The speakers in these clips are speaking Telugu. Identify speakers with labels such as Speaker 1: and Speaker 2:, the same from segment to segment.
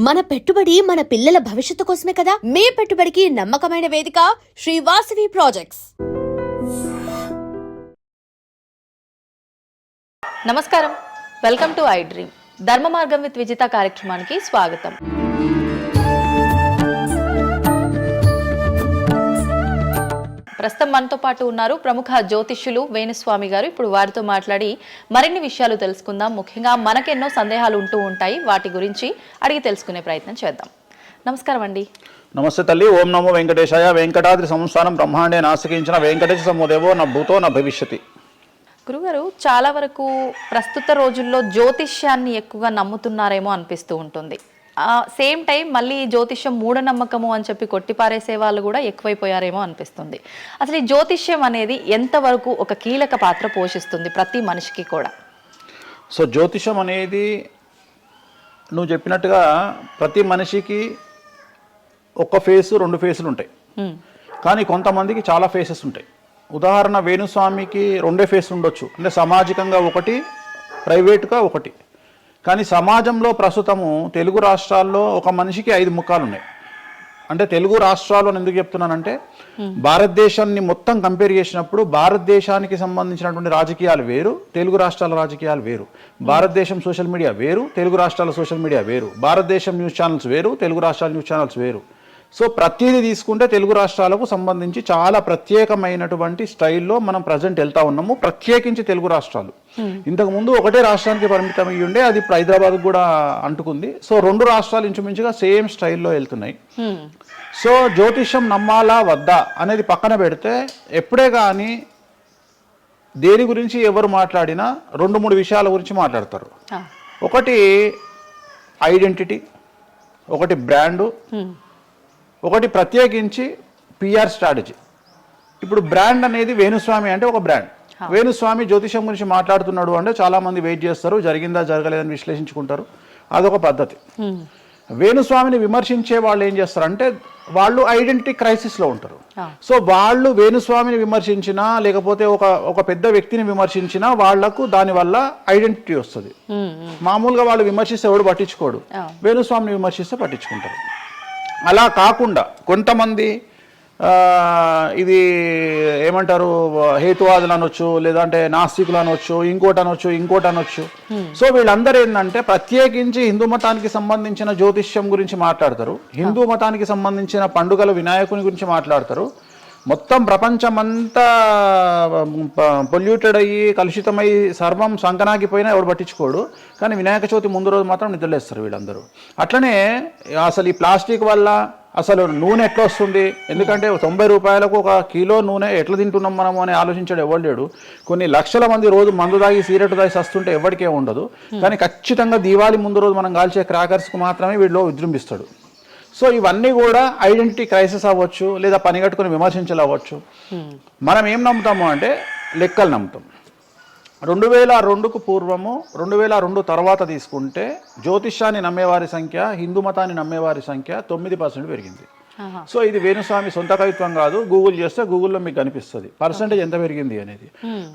Speaker 1: మన పెట్టుబడి మన పిల్లల భవిష్యత్తు కోసమే కదా. మీ పెట్టుబడికి నమ్మకమైన వేదిక శ్రీ వాసవి ప్రాజెక్ట్స్.
Speaker 2: నమస్కారం, వెల్కమ్ టు ఐ డ్రీమ్. ధర్మ మార్గం విత్ విజిత కార్యక్రమానికి స్వాగతం. ప్రస్తుతం మనతో పాటు ఉన్నారు ప్రముఖ జ్యోతిష్యులు వేణుస్వామి గారు. ఇప్పుడు వారితో మాట్లాడి మరిన్ని విషయాలు తెలుసుకుందాం. ముఖ్యంగా మనకెన్నో సందేహాలు ఉంటూ ఉంటాయి, వాటి గురించి అడిగి తెలుసుకునే ప్రయత్నం చేద్దాం. నమస్కారం అండి.
Speaker 3: నమస్తే తల్లి. ఓం నమో వెంకటేశాయ. వెంకటాద్రి సంస్థానం బ్రహ్మాండే నాశకించిన వెంకటేశ సమోదేవో నా భూతో నా భవిష్యతి.
Speaker 2: గురుగారు, చాలా వరకు ప్రస్తుత రోజుల్లో జ్యోతిష్యాన్ని ఎక్కువగా నమ్ముతున్నారేమో అనిపిస్తూ ఉంటుంది. సేమ్ టైం మళ్ళీ జ్యోతిష్యం మూఢనమ్మకము అని చెప్పి కొట్టిపారేసే వాళ్ళు కూడా ఎక్కువైపోయారేమో అనిపిస్తుంది. అసలు ఈ జ్యోతిష్యం అనేది ఎంతవరకు ఒక కీలక పాత్ర పోషిస్తుంది ప్రతి మనిషికి కూడా?
Speaker 3: సో జ్యోతిషం అనేది నువ్వు చెప్పినట్టుగా ప్రతి మనిషికి ఒక ఫేసు, రెండు ఫేసులు ఉంటాయి. కానీ కొంతమందికి చాలా ఫేసెస్ ఉంటాయి. ఉదాహరణ, వేణుస్వామికి రెండే ఫేసులు ఉండొచ్చు. అంటే సామాజికంగా ఒకటి, ప్రైవేట్గా ఒకటి. కానీ సమాజంలో ప్రస్తుతము తెలుగు రాష్ట్రాల్లో ఒక మనిషికి 5 ముఖాలు ఉన్నాయి. అంటే తెలుగు రాష్ట్రాల్లో ఎందుకు చెప్తున్నానంటే, భారతదేశాన్ని మొత్తం కంపేర్ చేసినప్పుడు భారతదేశానికి సంబంధించినటువంటి రాజకీయాలు వేరు, తెలుగు రాష్ట్రాల రాజకీయాలు వేరు. భారతదేశం సోషల్ మీడియా వేరు, తెలుగు రాష్ట్రాల సోషల్ మీడియా వేరు. భారతదేశం న్యూస్ ఛానల్స్ వేరు, తెలుగు రాష్ట్రాల న్యూస్ ఛానల్స్ వేరు. సో ప్రతిదీ తీసుకుంటే తెలుగు రాష్ట్రాలకు సంబంధించి చాలా ప్రత్యేకమైనటువంటి స్టైల్లో మనం ప్రజెంట్ వెళ్తా ఉన్నాము. ప్రత్యేకించి తెలుగు రాష్ట్రాలు ఇంతకు ముందు ఒకటే రాష్ట్రానికి పరిమితం అయ్యి ఉండే, అది ఇప్పుడు హైదరాబాద్ కూడా అంటుకుంది. సో 2 రాష్ట్రాలు ఇంచుమించుగా సేమ్ స్టైల్లో వెళ్తున్నాయి. సో జ్యోతిష్యం నమ్మాలా వద్దా అనేది పక్కన పెడితే, ఎప్పుడే కానీ దేని గురించి ఎవరు మాట్లాడినా 2-3 విషయాల గురించి మాట్లాడతారు. ఒకటి ఐడెంటిటీ, ఒకటి బ్రాండు, ఒకటి ప్రత్యేకించి పిఆర్ స్ట్రాటజీ. ఇప్పుడు బ్రాండ్ అనేది వేణుస్వామి అంటే ఒక బ్రాండ్. వేణుస్వామి జ్యోతిషం గురించి మాట్లాడుతున్నాడు అంటే చాలా మంది వెయిట్ చేస్తారు, జరిగిందా జరగలేదని విశ్లేషించుకుంటారు. అదొక పద్ధతి. వేణుస్వామిని విమర్శించే వాళ్ళు ఏం చేస్తారు అంటే, వాళ్ళు ఐడెంటిటీ క్రైసిస్లో ఉంటారు. సో వాళ్ళు వేణుస్వామిని విమర్శించినా, లేకపోతే ఒక పెద్ద వ్యక్తిని విమర్శించినా వాళ్లకు దానివల్ల ఐడెంటిటీ వస్తుంది. మామూలుగా వాళ్ళు విమర్శిస్తే ఎవడు పట్టించుకోడు, వేణుస్వామిని విమర్శిస్తే పట్టించుకుంటారు. అలా కాకుండా కొంతమంది ఇది ఏమంటారు, హేతువాదులు అనొచ్చు, లేదంటే నాస్తికులు అనొచ్చు, ఇంకోటి అనొచ్చు. సో వీళ్ళందరూ ఏంటంటే ప్రత్యేకించి హిందూ మతానికి సంబంధించిన జ్యోతిష్యం గురించి మాట్లాడతారు, హిందూ మతానికి సంబంధించిన పండుగలు వినాయకుని గురించి మాట్లాడతారు. మొత్తం ప్రపంచమంతా పొల్యూటెడ్ అయ్యి కలుషితమై సర్వం సంకనాగిపోయినా ఎవడు పట్టించుకోడు. కానీ వినాయక చవితి ముందు రోజు మాత్రం నిద్రలేస్తారు వీళ్ళందరూ. అట్లనే అసలు ఈ ప్లాస్టిక్ వల్ల అసలు నూనె ఎట్లా వస్తుంది, ఎందుకంటే 90 రూపాయలకు 1 కిలో నూనె ఎట్లా తింటున్నాం మనము అని ఆలోచించాడు ఎవరు లేడు. కొన్ని లక్షల మంది రోజు మందు తాగి సిగరెట్ తాగి సస్తుంటే ఎవరికే ఉండదు. కానీ ఖచ్చితంగా దీవాళి ముందు రోజు మనం కాల్చే క్రాకర్స్కు మాత్రమే వీళ్ళు విజృంభిస్తాడు. సో ఇవన్నీ కూడా ఐడెంటిటీ క్రైసిస్ అవ్వచ్చు, లేదా పని కట్టుకుని విమర్శించాలి అవ్వచ్చు. మనం ఏం నమ్ముతాము అంటే లెక్కలు నమ్ముతాం. 2002కు పూర్వము, 2002 తర్వాత తీసుకుంటే జ్యోతిష్యాన్ని నమ్మేవారి సంఖ్య, హిందూ మతాన్ని నమ్మేవారి సంఖ్య 9% పెరిగింది. సో ఇది వేణుస్వామి సొంత కవిత్వం కాదు. గూగుల్ చేస్తే గూగుల్లో మీకు కనిపిస్తుంది పర్సెంటేజ్ ఎంత పెరిగింది అనేది.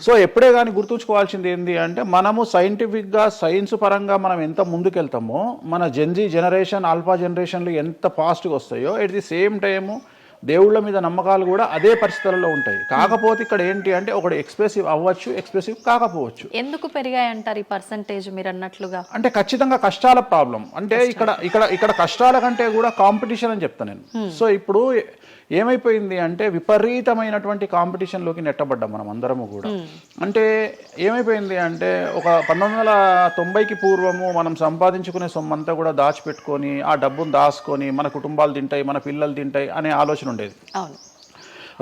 Speaker 3: సో ఎప్పుడే కానీ గుర్తుంచుకోవాల్సింది ఏంటి అంటే, మనము సైంటిఫిక్గా సైన్స్ పరంగా మనం ఎంత ముందుకెళ్తామో, మన జెన్జీ జనరేషన్, ఆల్ఫా జనరేషన్లు ఎంత ఫాస్ట్గా వస్తాయో, ఎట్ ది సేమ్ టైము దేవుళ్ళ మీద నమ్మకాలు కూడా అదే పరిస్థితులలో ఉంటాయి. కాకపోతే ఇక్కడ ఏంటి అంటే, ఒకటి ఎక్స్ప్రెసివ్ అవ్వచ్చు, ఎక్స్ప్రెసివ్ కాకపోవచ్చు.
Speaker 2: ఎందుకు పెరిగాయి అంటారు ఈ పర్సంటేజ్ మీరు అన్నట్లుగా?
Speaker 3: అంటే ఖచ్చితంగా కష్టాల ప్రాబ్లం. అంటే ఇక్కడ కష్టాల కంటే కూడా కాంపిటీషన్ అని చెప్తాను నేను. సో ఇప్పుడు ఏమైపోయింది అంటే, విపరీతమైనటువంటి కాంపిటీషన్లోకి నెట్టబడ్డాం మనం అందరము కూడా. అంటే ఏమైపోయింది అంటే, ఒక 1990కి పూర్వము మనం సంపాదించుకునే సొమ్మంతా కూడా దాచిపెట్టుకొని, ఆ డబ్బును దాచుకొని మన కుటుంబాలు తింటాయి, మన పిల్లలు తింటాయి అనే ఆలోచన ఉండేది.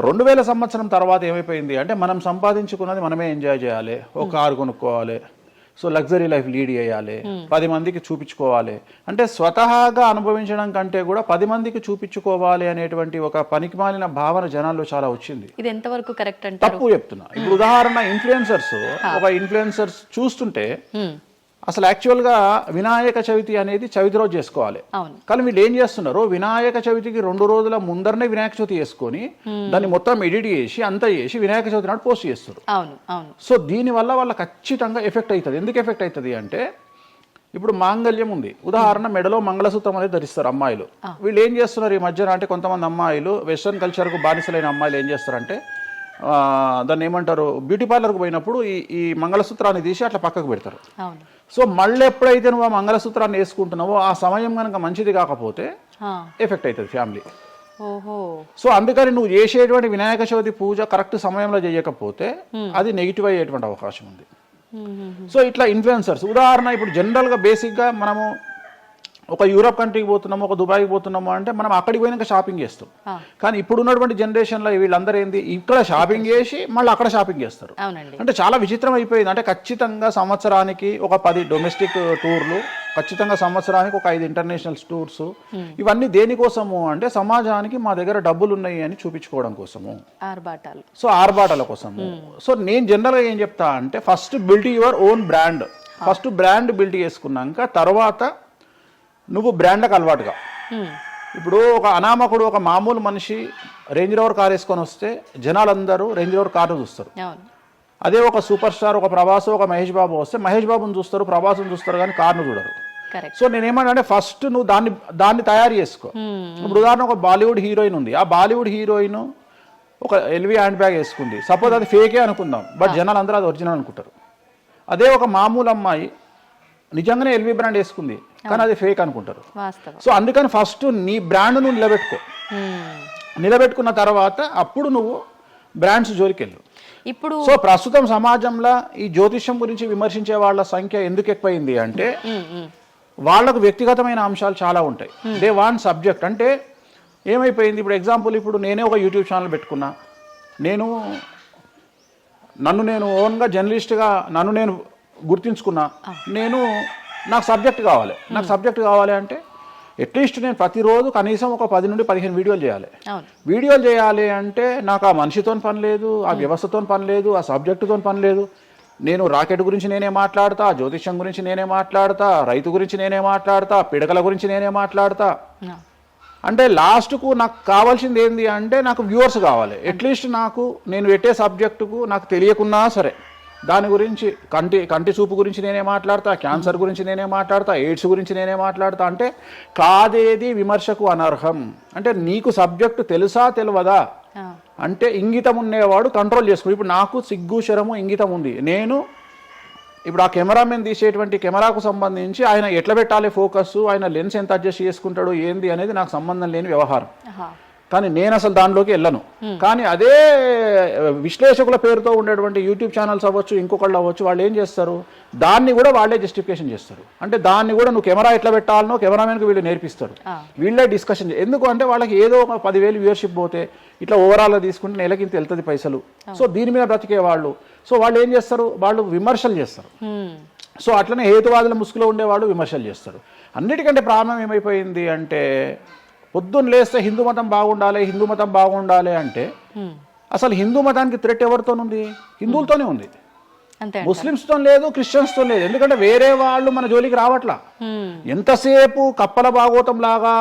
Speaker 3: 2000 సంవత్సరం తర్వాత ఏమైపోయింది అంటే, మనం సంపాదించుకున్నది మనమే ఎంజాయ్ చేయాలి, ఒక కారు కొనుక్కోవాలి, సో లగ్జరీ లైఫ్ లీడ్ చేయాలి, 10 మందికి చూపించుకోవాలి. అంటే స్వతహాగా అనుభవించడం కంటే కూడా 10 మందికి చూపించుకోవాలి అనేటువంటి ఒక పనికిమాలిన భావన జనాల్లో చాలా వచ్చింది.
Speaker 2: ఇది ఎంతవరకు కరెక్ట్ అంటే?
Speaker 3: తప్పు చెప్తున్నా. ఇప్పుడు ఉదాహరణ, ఇన్ఫ్లుయెన్సర్స్ చూస్తుంటే అసలు యాక్చువల్గా వినాయక చవితి అనేది చవితి రోజు చేసుకోవాలి. కానీ వీళ్ళు ఏం చేస్తున్నారు, వినాయక చవితికి 2 రోజుల ముందరనే వినాయక చవితి చేసుకొని దాన్ని మొత్తం ఎడిట్ చేసి అంతా చేసి వినాయక చవితి నాడు పోస్ట్ చేస్తారు. సో దీనివల్ల వాళ్ళ ఖచ్చితంగా ఎఫెక్ట్ అవుతుంది. ఎందుకు ఎఫెక్ట్ అవుతుంది అంటే, ఇప్పుడు మాంగళ్యం ఉంది, ఉదాహరణ మెడలో మంగళసూత్రం అనేది ధరిస్తారు అమ్మాయిలు. వీళ్ళు ఏం చేస్తున్నారు ఈ మధ్యన అంటే కొంతమంది అమ్మాయిలు వెస్ట్రన్ కల్చర్కు బానిసలైన అమ్మాయిలు ఏం చేస్తారంటే దాన్ని ఏమంటారు, బ్యూటీ పార్లర్కి పోయినప్పుడు ఈ మంగళసూత్రాన్ని తీసి అట్లా పక్కకు పెడతారు. సో మళ్ళీ ఎప్పుడైతే నువ్వు ఆ మంగళసూత్రాన్ని వేసుకుంటున్నావో ఆ సమయం కనుక మంచిది కాకపోతే ఎఫెక్ట్ అవుతుంది ఫ్యామిలీ. సో అందుకని నువ్వు చేసేటువంటి వినాయక చవితి పూజ కరెక్ట్ సమయంలో చేయకపోతే అది నెగిటివ్ అయ్యేటువంటి అవకాశం ఉంది. సో ఇట్లా ఇన్ఫ్లుయెన్సర్స్, ఉదాహరణ ఇప్పుడు జనరల్గా బేసిక్గా మనము ఒక యూరోప్ కంట్రీకి పోతున్నాము, ఒక దుబాయ్కి పోతున్నాము అంటే మనం అక్కడికి పోయినాక షాపింగ్ చేస్తాం. కానీ ఇప్పుడు ఉన్నటువంటి జనరేషన్లో వీళ్ళందరూ ఏంది, ఇక్కడ షాపింగ్ చేసి మళ్ళీ అక్కడ షాపింగ్ చేస్తారు. అంటే చాలా విచిత్రం అయిపోయింది. అంటే ఖచ్చితంగా సంవత్సరానికి ఒక 10 డొమెస్టిక్ టూర్లు, ఖచ్చితంగా సంవత్సరానికి ఒక 5 ఇంటర్నేషనల్ టూర్స్. ఇవన్నీ దేనికోసము అంటే సమాజానికి మా దగ్గర డబ్బులు ఉన్నాయి అని చూపించుకోవడం కోసము, సో ఆర్భాటాల కోసము. సో నేను జనరల్గా ఏం చెప్తా అంటే first build your own brand. First brand build చేసుకున్నాక తర్వాత నువ్వు బ్రాండ్కి అలవాటుగా. ఇప్పుడు ఒక అనామకుడు, ఒక మామూలు మనిషి రేంజ్ రోవర్ కార్ వేసుకొని వస్తే జనాలందరూ రేంజ్ రోవర్ కార్ను చూస్తారు. అదే ఒక సూపర్ స్టార్, ఒక ప్రభాస్, ఒక మహేష్ బాబు వస్తే మహేష్ బాబుని చూస్తారు, ప్రభాస్ని చూస్తారు, కానీ కార్ను చూడరు. సో నేనేమంటే ఫస్ట్ నువ్వు దాన్ని తయారు చేసుకో. ఇప్పుడు ఉదాహరణ ఒక బాలీవుడ్ హీరోయిన్ ఉంది, ఆ బాలీవుడ్ హీరోయిన్ ఒక ఎల్వి హ్యాండ్ బ్యాగ్ వేసుకుంది, సపోజ్ అది ఫేకే అనుకుందాం, బట్ జనాలు అందరూ అది ఒరిజినల్ అనుకుంటారు. అదే ఒక మామూలు అమ్మాయి నిజంగానే ఎల్వి బ్రాండ్ వేసుకుంది, కానీ అది ఫేక్ అనుకుంటారు. సో అందుకని ఫస్ట్ నీ బ్రాండ్ నువ్వు నిలబెట్టుకున్న తర్వాత అప్పుడు నువ్వు బ్రాండ్స్ జోలికి వెళ్ళు. ఇప్పుడు సో ప్రస్తుతం సమాజంలో ఈ జ్యోతిష్యం గురించి విమర్శించే వాళ్ళ సంఖ్య ఎందుకు ఎక్కువైంది అంటే వాళ్ళకు వ్యక్తిగతమైన అంశాలు చాలా ఉంటాయి. They want subject. అంటే ఏమైపోయింది, ఇప్పుడు ఎగ్జాంపుల్, ఇప్పుడు నేనే ఒక యూట్యూబ్ ఛానల్ పెట్టుకున్నా, నన్ను నేను ఓన్గా జర్నలిస్ట్గా నన్ను నేను గుర్తించుకున్నా, నాకు సబ్జెక్ట్ కావాలి. నాకు సబ్జెక్ట్ కావాలి అంటే అట్లీస్ట్ నేను ప్రతిరోజు కనీసం ఒక 10 నుండి 15 వీడియోలు చేయాలి. వీడియోలు చేయాలి అంటే నాకు ఆ మనిషితో పని లేదు, ఆ వ్యవస్థతో పని లేదు, ఆ సబ్జెక్టుతో పని లేదు. నేను రాకెట్ గురించి నేనే మాట్లాడతా, జ్యోతిష్యం గురించి నేనే మాట్లాడతా, రైతు గురించి నేనే మాట్లాడతా, పిడకల గురించి నేనే మాట్లాడతా. అంటే లాస్ట్కు నాకు కావాల్సింది ఏంది అంటే నాకు వ్యూవర్స్ కావాలి. అట్లీస్ట్ నేను పెట్టే సబ్జెక్టుకు నాకు తెలియకున్నా సరే దాని గురించి కంటి చూపు గురించి నేనే మాట్లాడతా, క్యాన్సర్ గురించి నేనే మాట్లాడతా, ఎయిడ్స్ గురించి నేనే మాట్లాడతా. అంటే కాదేది విమర్శకు అనర్హం. అంటే నీకు సబ్జెక్టు తెలుసా తెలియదా అంటే ఇంగితం ఉండేవాడు కంట్రోల్ చేసుకో. ఇప్పుడు నాకు సిగ్గు శరము ఇంగితం ఉంది. ఇప్పుడు ఆ కెమెరామెన్ తీసేటువంటి కెమెరాకు సంబంధించి ఆయన ఎట్లా పెట్టాలి ఫోకస్, ఆయన లెన్స్ ఎంత అడ్జస్ట్ చేసుకుంటాడు ఏంది అనేది నాకు సంబంధం లేని వ్యవహారం. కానీ నేను అసలు దానిలోకి వెళ్ళను. కానీ అదే విశ్లేషకుల పేరుతో ఉండేటువంటి యూట్యూబ్ ఛానల్స్ అవ్వచ్చు, ఇంకొకళ్ళు అవ్వచ్చు, వాళ్ళు ఏం చేస్తారు, దాన్ని కూడా వాళ్ళే జస్టిఫికేషన్ చేస్తారు. అంటే దాన్ని కూడా నువ్వు కెమెరా ఎట్లా పెట్టాలనో కెమెరామెన్కి వీళ్ళు నేర్పిస్తారు, వీళ్ళే డిస్కషన్. ఎందుకు అంటే వాళ్ళకి ఏదో ఒక 10,000 వ్యూవర్షిప్ పోతే ఇట్లా ఓవరాల్గా తీసుకుంటే నెలకి ఇంత వెళ్తుంది పైసలు. సో దీని మీద బ్రతికే వాళ్ళు, సో వాళ్ళు ఏం చేస్తారు, వాళ్ళు విమర్శలు చేస్తారు. సో అట్లనే హేతువాదుల ముసుగులో ఉండేవాళ్ళు విమర్శలు చేస్తారు. అన్నిటికంటే ప్రాబ్లం ఏమైపోయింది అంటే పొద్దున్న లేస్తే హిందూ మతం బాగుండాలి అంటే అసలు హిందూ మతానికి థ్రెట్ ఎవరితోనుంది? హిందువులతోనే ఉంది, ముస్లిమ్స్తో లేదు, క్రిస్టియన్స్తో లేదు. ఎందుకంటే వేరే వాళ్ళు మన జోలికి రావట్లా. ఎంతసేపు కప్పల భాగవతం లాగా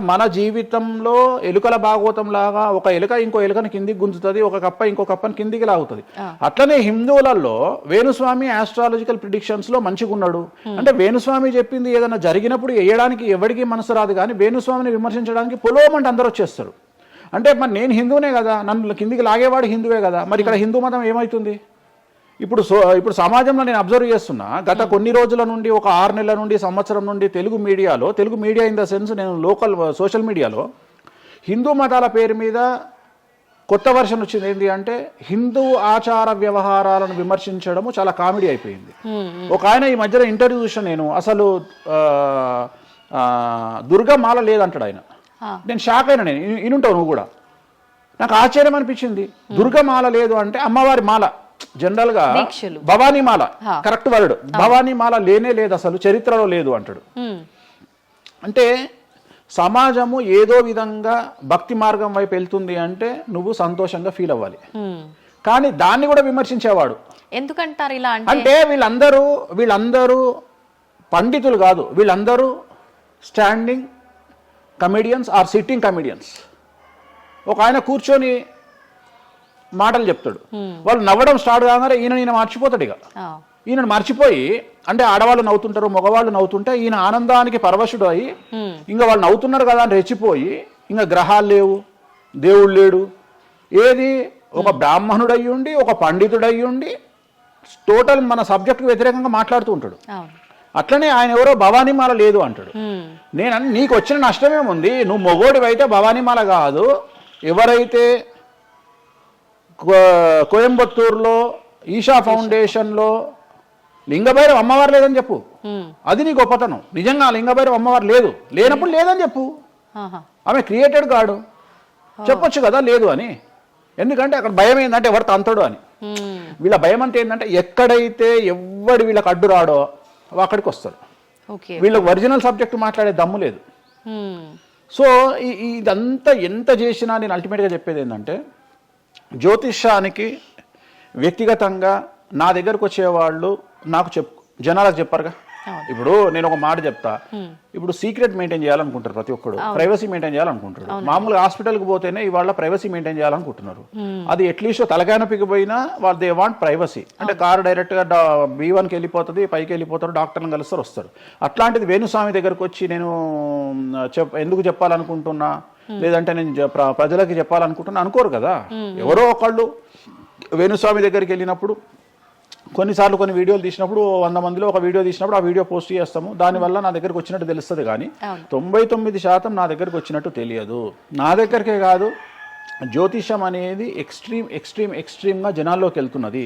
Speaker 3: మన జీవితంలో ఎలుకల భాగవతం లాగా ఒక ఎలుక ఇంకో ఎలుకని కిందికి గుంజుతుంది, ఒక కప్ప ఇంకో కప్పని కిందికి లాగుతుంది. అట్లనే హిందువులలో వేణుస్వామి ఆస్ట్రాలజికల్ ప్రిడిక్షన్స్ లో మంచిగా ఉన్నాడు అంటే వేణుస్వామి చెప్పింది ఏదైనా జరిగినప్పుడు వేయడానికి ఎవరికి మనసు రాదు, కానీ వేణుస్వామిని విమర్శించడానికి పొలోమంటే అందరూ వచ్చేస్తారు. అంటే మరి నేను హిందువునే కదా, నన్ను కిందికి లాగేవాడు హిందువే కదా, మరి ఇక్కడ హిందూ మతం ఏమవుతుంది? ఇప్పుడు సమాజంలో నేను అబ్జర్వ్ చేస్తున్నా, గత కొన్ని రోజుల నుండి, ఒక 6 నెలల నుండి, సంవత్సరం నుండి Telugu media in the sense నేను లోకల్ సోషల్ మీడియాలో హిందూ మతాల పేరు మీద కొత్త వర్షన్ వచ్చింది. ఏంటి అంటే హిందూ ఆచార వ్యవహారాలను విమర్శించడము చాలా కామెడీ అయిపోయింది. ఒక ఆయన ఈ మధ్యలో ఇంటర్వ్యూ చూసాను నేను, అసలు దుర్గమాల లేదంటాడు ఆయన. నేను షాక్ అయినా, నేను ఇనుంటావు నువ్వు కూడా. నాకు ఆశ్చర్యం అనిపించింది. దుర్గమాల లేదు అంటే అమ్మవారి మాల, జనరల్ గా భవానీ మాల కరెక్ట్ వర్డ్, భవానీ మాల లేనే లేదు, అసలు చరిత్రలో లేదు అంటాడు. అంటే సమాజము ఏదో విధంగా భక్తి మార్గం వైపు వెళ్తుంది అంటే నువ్వు సంతోషంగా ఫీల్ అవ్వాలి, కానీ దాన్ని కూడా విమర్శించేవాడు
Speaker 2: ఎందుకంటారు ఇలా
Speaker 3: అంటే వీళ్ళందరూ పండితులు కాదు, వీళ్ళందరూ standing comedians or sitting comedians. ఒక ఆయన కూర్చొని మాటలు చెప్తాడు, వాళ్ళు నవ్వడం స్టార్ట్ కాగానే ఈయన మర్చిపోతాడు. ఇక ఈయనను మర్చిపోయి, అంటే ఆడవాళ్ళు నవ్వుతుంటారు, మగవాళ్ళు నవ్వుతుంటే ఈయన ఆనందానికి పరవశుడు అయ్యి ఇంకా వాళ్ళు నవ్వుతున్నారు కదా అని రెచ్చిపోయి ఇంకా గ్రహాలు లేవు, దేవుడు లేడు, ఏది ఒక బ్రాహ్మణుడు ఉండి ఒక పండితుడు ఉండి టోటల్ మన సబ్జెక్ట్కి వ్యతిరేకంగా మాట్లాడుతూ ఉంటాడు. అట్లనే ఆయన ఎవరో భవానీమాల లేదు అంటాడు. నేను నీకు వచ్చిన నష్టమేముంది, నువ్వు మొగోడివి అయితే భవానీమాల కాదు, ఎవరైతే కోయంబత్తూరులో ఈషా ఫౌండేషన్లో లింగభైరవ అమ్మవారు లేదని చెప్పు, అది నీ గొప్పతనం. నిజంగా లింగభైరవ అమ్మవారు లేనప్పుడు లేదని చెప్పు, ఆమె క్రియేటెడ్ కాడు, చెప్పొచ్చు కదా లేదు అని. ఎందుకంటే అక్కడ భయం ఏంటంటే ఎవరు తంతడు అని. వీళ్ళ భయం అంటే ఏంటంటే ఎక్కడైతే ఎవడు వీళ్ళకి అడ్డు రాడో అక్కడికి వస్తారు. వీళ్ళకి ఒరిజినల్ సబ్జెక్ట్ మాట్లాడే దమ్ము లేదు. సో ఇదంతా ఎంత చేసినా నేను అల్టిమేట్గా చెప్పేది ఏంటంటే, జ్యోతిష్యానికి వ్యక్తిగతంగా నా దగ్గరకు వచ్చేవాళ్ళు నాకు జనాలకు చెప్పారుగా. ఇప్పుడు నేను ఒక మాట చెప్తా, ఇప్పుడు సీక్రెట్ మెయింటైన్ చేయాలనుకుంటారు ప్రతి ఒక్కడు, ప్రైవసీ మెయింటైన్ చేయాలనుకుంటారు. మామూలుగా హాస్పిటల్కి పోతేనే ఇవాళ ప్రైవసీ మెయింటైన్ చేయాలనుకుంటున్నారు. అది అట్లీస్ట్ తలకాయనొప్పికి పోయినా వాళ్ళు దే వాంట్ ప్రైవసీ. అంటే కారు డైరెక్ట్గా B1కి వెళ్ళిపోతుంది, పైకి వెళ్ళిపోతారు, డాక్టర్ని కలుస్తారు, వస్తారు. అట్లాంటిది వేణుస్వామి దగ్గరకు వచ్చి నేను ఎందుకు చెప్పాలనుకుంటున్నా, లేదంటే నేను ప్రజలకి చెప్పాలనుకుంటున్నా అనుకోరు కదా. ఎవరో ఒకళ్ళు వేణుస్వామి దగ్గరికి వెళ్ళినప్పుడు కొన్నిసార్లు కొన్ని వీడియోలు తీసినప్పుడు 100 మందిలో ఒక వీడియో తీసినప్పుడు ఆ వీడియో పోస్ట్ చేస్తాము, దానివల్ల నా దగ్గరకు వచ్చినట్టు తెలుస్తుంది. కానీ 99% నా దగ్గరకు వచ్చినట్టు తెలియదు. నా దగ్గరికే కాదు, జ్యోతిషం అనేది ఎక్స్ట్రీమ్గా జనాల్లోకి వెళ్తున్నది.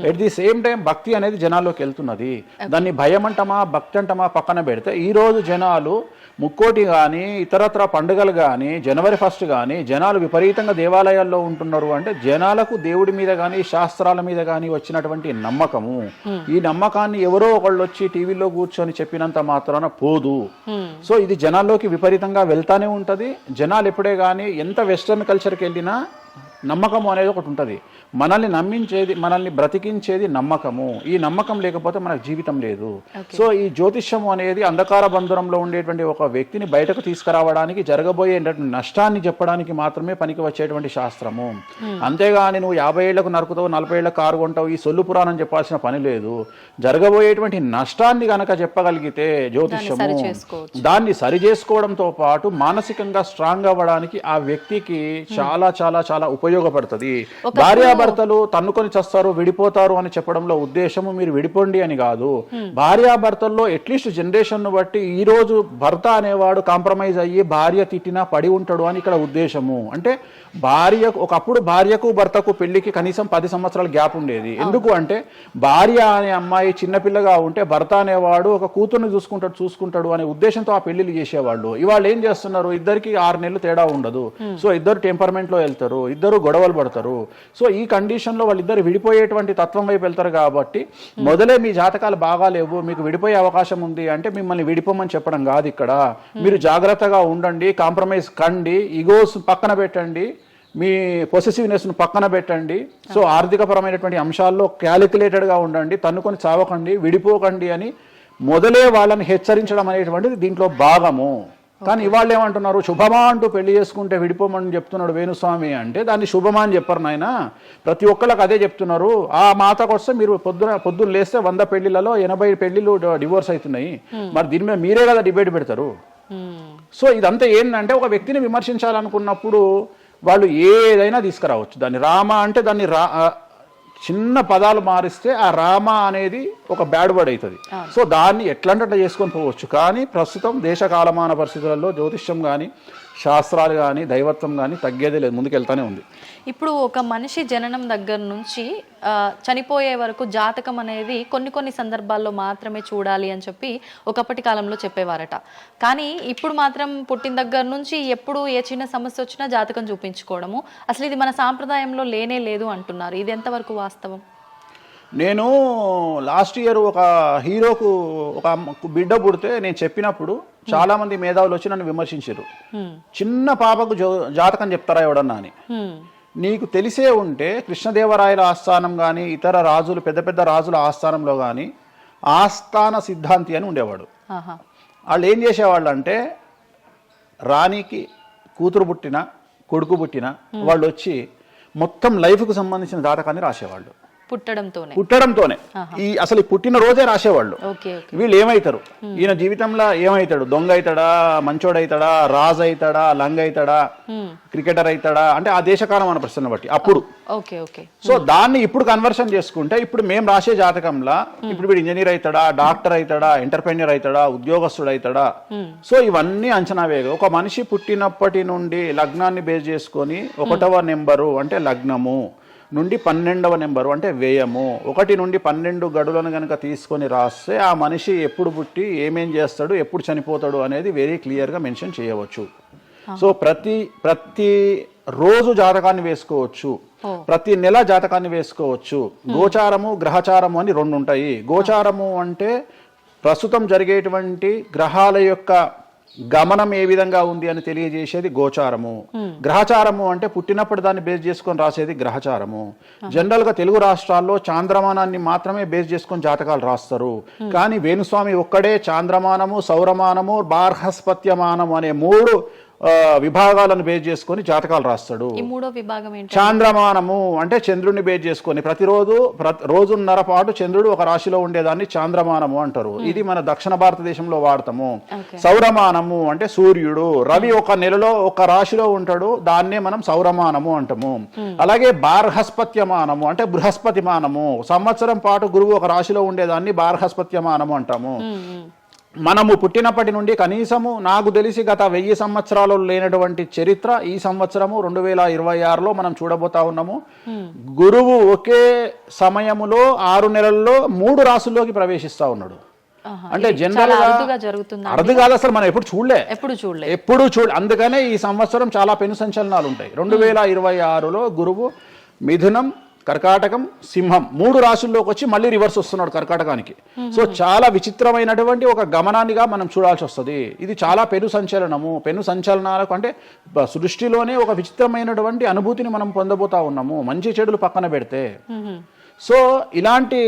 Speaker 3: ఎట్ ది సేమ్ టైం భక్తి అనేది జనాల్లోకి వెళ్తున్నది. దాన్ని భయం అంటమా భక్తి అంటమా పక్కన పెడితే ఈరోజు జనాలు ముక్కోటి కానీ ఇతరత్ర పండుగలు కానీ జనవరి 1 కానీ జనాలు విపరీతంగా దేవాలయాల్లో ఉంటున్నారు. అంటే జనాలకు దేవుడి మీద కానీ శాస్త్రాల మీద కానీ వచ్చినటువంటి నమ్మకము, ఈ నమ్మకాన్ని ఎవరో ఒకళ్ళు వచ్చి టీవీలో కూర్చొని చెప్పినంత మాత్రాన పోదు. సో ఇది జనాల్లోకి విపరీతంగా వెళ్తానే ఉంటుంది. జనాలు ఎప్పుడే కానీ ఎంత వెస్టర్న్ కల్చర్కి వెళ్ళినా నమ్మకము అనేది ఒకటి ఉంటుంది. మనల్ని నమ్మించేది, మనల్ని బ్రతికించేది నమ్మకము. ఈ నమ్మకం లేకపోతే మనకు జీవితం లేదు. సో ఈ జ్యోతిష్యము అనేది అంధకార బంధురంలో ఉండేటువంటి ఒక వ్యక్తిని బయటకు తీసుకురావడానికి, జరగబోయే నష్టాన్ని చెప్పడానికి మాత్రమే పనికి వచ్చేటువంటి శాస్త్రము. అంతేగాని నువ్వు 50 ఏళ్లకు నరుకుతావు, 40 ఏళ్లకు కారు కొంటావు, ఈ సొల్లు పురాణం చెప్పాల్సిన పని లేదు. జరగబోయేటువంటి నష్టాన్ని గనక చెప్పగలిగితే జ్యోతిష్యము దాన్ని సరి చేసుకోవడంతో పాటు మానసికంగా స్ట్రాంగ్ అవ్వడానికి ఆ వ్యక్తికి చాలా చాలా చాలా ఉపయోగపడుతుంది. భార్యాభర్తలు తన్నుకొని చస్తారు, విడిపోతారు అని చెప్పడంలో ఉద్దేశము మీరు విడిపోండి అని కాదు. భార్యాభర్తల్లో అట్లీస్ట్ జనరేషన్ బట్టి ఈ రోజు భర్త అనేవాడు కాంప్రమైజ్ అయ్యి భార్య తిట్టినా పడి ఉంటాడు అని ఇక్కడ ఉద్దేశము. అంటే ఒకప్పుడు భార్యకు భర్తకు పెళ్లికి కనీసం 10 సంవత్సరాల గ్యాప్ ఉండేది. ఎందుకు అంటే భార్య అనే అమ్మాయి చిన్నపిల్లగా ఉంటే భర్త అనేవాడు ఒక కూతుర్ని చూసుకుంటాడు అనే ఉద్దేశంతో ఆ పెళ్లిళ్ళు చేసేవాళ్ళు. ఇవాళ ఏం చేస్తున్నారు, ఇద్దరికి 6 నెలలు తేడా ఉండదు. సో ఇద్దరు టెంపర్మెంట్ లో వెళ్తారు, ఇద్దరు గొడవలు పడతారు. సో ఈ కండిషన్లో వాళ్ళిద్దరు విడిపోయేటువంటి తత్వం వైపు వెళ్తారు. కాబట్టి మొదలే మీ జాతకాలు బాగాలేవు, మీకు విడిపోయే అవకాశం ఉంది అంటే మిమ్మల్ని విడిపోమని చెప్పడం కాదు. ఇక్కడ మీరు జాగ్రత్తగా ఉండండి, కాంప్రమైజ్ కండి, ఈగోస్ పక్కన పెట్టండి, మీ పొసెసివ్నెస్ను పక్కన పెట్టండి. సో ఆర్థికపరమైనటువంటి అంశాల్లో క్యాలిక్యులేటెడ్గా ఉండండి, తన్నుకొని చావకండి, విడిపోకండి అని మొదలే వాళ్ళని హెచ్చరించడం అనేటువంటిది దీంట్లో భాగము. కానీ ఇవాళ ఏమంటున్నారు, శుభమా అంటూ పెళ్లి చేసుకుంటే విడిపోమని చెప్తున్నాడు వేణుస్వామి అంటే దాన్ని శుభమా అని చెప్పరు నాయన. ప్రతి ఒక్కళ్ళకి అదే చెప్తున్నారు. ఆ మాతకు వస్తే మీరు పొద్దున్న లేస్తే 100 పెళ్లిలలో 80 పెళ్లిళ్ళు డివోర్స్ అవుతున్నాయి. మరి దీని మీద మీరే కదా డిబేట్ పెడతారు. సో ఇదంతా ఏంటంటే ఒక వ్యక్తిని విమర్శించాలనుకున్నప్పుడు వాళ్ళు ఏదైనా తీసుకురావచ్చు. దాన్ని రామ అంటే దాన్ని చిన్న పదాలు మారిస్తే ఆ రామ అనేది ఒక బ్యాడ్ వర్డ్ అవుతుంది. సో దాన్ని ఎట్లంటే చేసుకొని పోవచ్చు. కానీ ప్రస్తుతం దేశ కాలమాన పరిస్థితులలో జ్యోతిష్యం కానీ శాస్త్రాలు కానీ దైవత్వం కానీ తగ్గేదే లేదు, ముందుకెళ్తానే ఉంది.
Speaker 2: ఇప్పుడు ఒక మనిషి జననం దగ్గర నుంచి చనిపోయే వరకు జాతకం అనేది కొన్ని సందర్భాల్లో మాత్రమే చూడాలి అని చెప్పి ఒకప్పటి కాలంలో చెప్పేవారట. కానీ ఇప్పుడు మాత్రం పుట్టిన దగ్గర నుంచి ఎప్పుడు ఏ చిన్న సమస్య వచ్చినా జాతకం చూపించుకోవడము, అసలు ఇది మన సాంప్రదాయంలో లేనే లేదు అంటున్నారు. ఇది ఎంతవరకు వాస్తవం?
Speaker 3: నేను లాస్ట్ ఇయర్ ఒక హీరోకు ఒక బిడ్డ పుడితే నేను చెప్పినప్పుడు చాలా మంది మేధావులు వచ్చి నన్ను విమర్శించారు. చిన్న పాపకు జాతకం చెప్తారా ఎవడన్నా అని. నీకు తెలిసే ఉంటే కృష్ణదేవరాయల ఆస్థానం కానీ ఇతర రాజులు పెద్ద రాజుల ఆస్థానంలో కానీ ఆస్థాన సిద్ధాంతి అని ఉండేవాడు. వాళ్ళు ఏం చేసేవాళ్ళు అంటే రాణికి కూతురు పుట్టిన కొడుకు పుట్టిన వాళ్ళు వచ్చి మొత్తం లైఫ్కు సంబంధించిన జాతకాన్ని రాసేవాళ్ళు. పుట్టడంతోనే అసలు ఈ పుట్టిన రోజే రాసేవాళ్ళు.
Speaker 2: ఓకే.
Speaker 3: వీళ్ళు ఏమవుతారు, ఈయన జీవితంలో ఏమవుతాడు, దొంగ అవుతాడా, మంచోడు అవుతాడా, రాజు అవుతాడా, లంగ అవుతాడా, క్రికెటర్ అవుతాడా, అంటే ఆ దేశకాలం మన ప్రశ్న బట్టి అప్పుడు. సో దాన్ని ఇప్పుడు కన్వర్షన్ చేసుకుంటే ఇప్పుడు మేము రాసే జాతకంలో ఇప్పుడు వీడు ఇంజనీర్ అవుతాడా, డాక్టర్ అవుతాడా, ఎంటర్ప్రెన్యూర్ అవుతాడా, ఉద్యోగస్తుడు అవుతాడా. సో ఇవన్నీ అంచనా వేగ ఒక మనిషి పుట్టినప్పటి నుండి లగ్నాన్ని బేస్ చేసుకొని 1వ నెంబరు అంటే లగ్నము నుండి 12వ నెంబరు అంటే వ్యయము 1 నుండి 12 గడులను కనుక తీసుకొని రాస్తే ఆ మనిషి ఎప్పుడు పుట్టి ఏమేం చేస్తాడు, ఎప్పుడు చనిపోతాడు అనేది వెరీ క్లియర్గా మెన్షన్ చేయవచ్చు. సో ప్రతి రోజు జాతకాన్ని వేసుకోవచ్చు, ప్రతి నెల జాతకాన్ని వేసుకోవచ్చు. గోచారము గ్రహచారము అని 2 ఉంటాయి. గోచారము అంటే ప్రస్తుతం జరిగేటువంటి గ్రహాల యొక్క గమనం ఏ విధంగా ఉంది అని తెలియజేసేది గోచారము. గ్రహచారము అంటే పుట్టినప్పుడు దాన్ని బేస్ చేసుకొని రాసేది గ్రహచారము. జనరల్ గా తెలుగు రాష్ట్రాల్లో చాంద్రమానాన్ని మాత్రమే బేస్ చేసుకొని జాతకాలు రాస్తారు. కానీ వేణుస్వామి ఒక్కడే చాంద్రమానము, సౌరమానము, బార్హస్పత్యమానము అనే 3 విభాగాలను బేస్ చేసుకొని జాతకాలు రాస్తాడు. చాంద్రమానము అంటే చంద్రుడిని బేస్ చేసుకొని రోజున్నర పాటు చంద్రుడు ఒక రాశిలో ఉండేదాన్ని చాంద్రమానము అంటారు. ఇది మన దక్షిణ భారతదేశంలో వాడతాము. సౌరమానము అంటే సూర్యుడు, రవి ఒక నెలలో ఒక రాశిలో ఉంటాడు, దాన్నే మనం సౌరమానము అంటాము. అలాగే బార్హస్పత్యమానము అంటే బృహస్పతిమానము, సంవత్సరం పాటు గురువు ఒక రాశిలో ఉండేదాన్ని బార్హస్పత్యమానము అంటాము. మనము పుట్టినప్పటి నుండి కనీసము నాకు తెలిసి గత 1000 సంవత్సరాలు లేనటువంటి చరిత్ర ఈ సంవత్సరము 2026లో మనం చూడబోతా ఉన్నాము. గురువు ఒకే సమయములో 6 నెలల్లో 3 రాసుల్లోకి ప్రవేశిస్తా ఉన్నాడు. అంటే జనరల్ అర్థం కాదు, అసలు మనం ఎప్పుడు చూడలే. అందుకనే ఈ సంవత్సరం చాలా పెను సంచలనాలు ఉంటాయి. 2026లో గురువు మిథునం, కర్కాటకం, సింహం 3 రాశుల్లోకి వచ్చి మళ్ళీ రివర్స్ వస్తున్నాడు కర్కాటకానికి. సో చాలా విచిత్రమైనటువంటి ఒక గమనాన్నిగా మనం చూడాల్సి వస్తుంది. ఇది చాలా పెను సంచలనాలకు అంటే సృష్టిలోనే ఒక విచిత్రమైనటువంటి అనుభూతిని మనం పొందబోతా ఉన్నాము, మంచి చెడులు పక్కన పెడితే. సో ఇలాంటి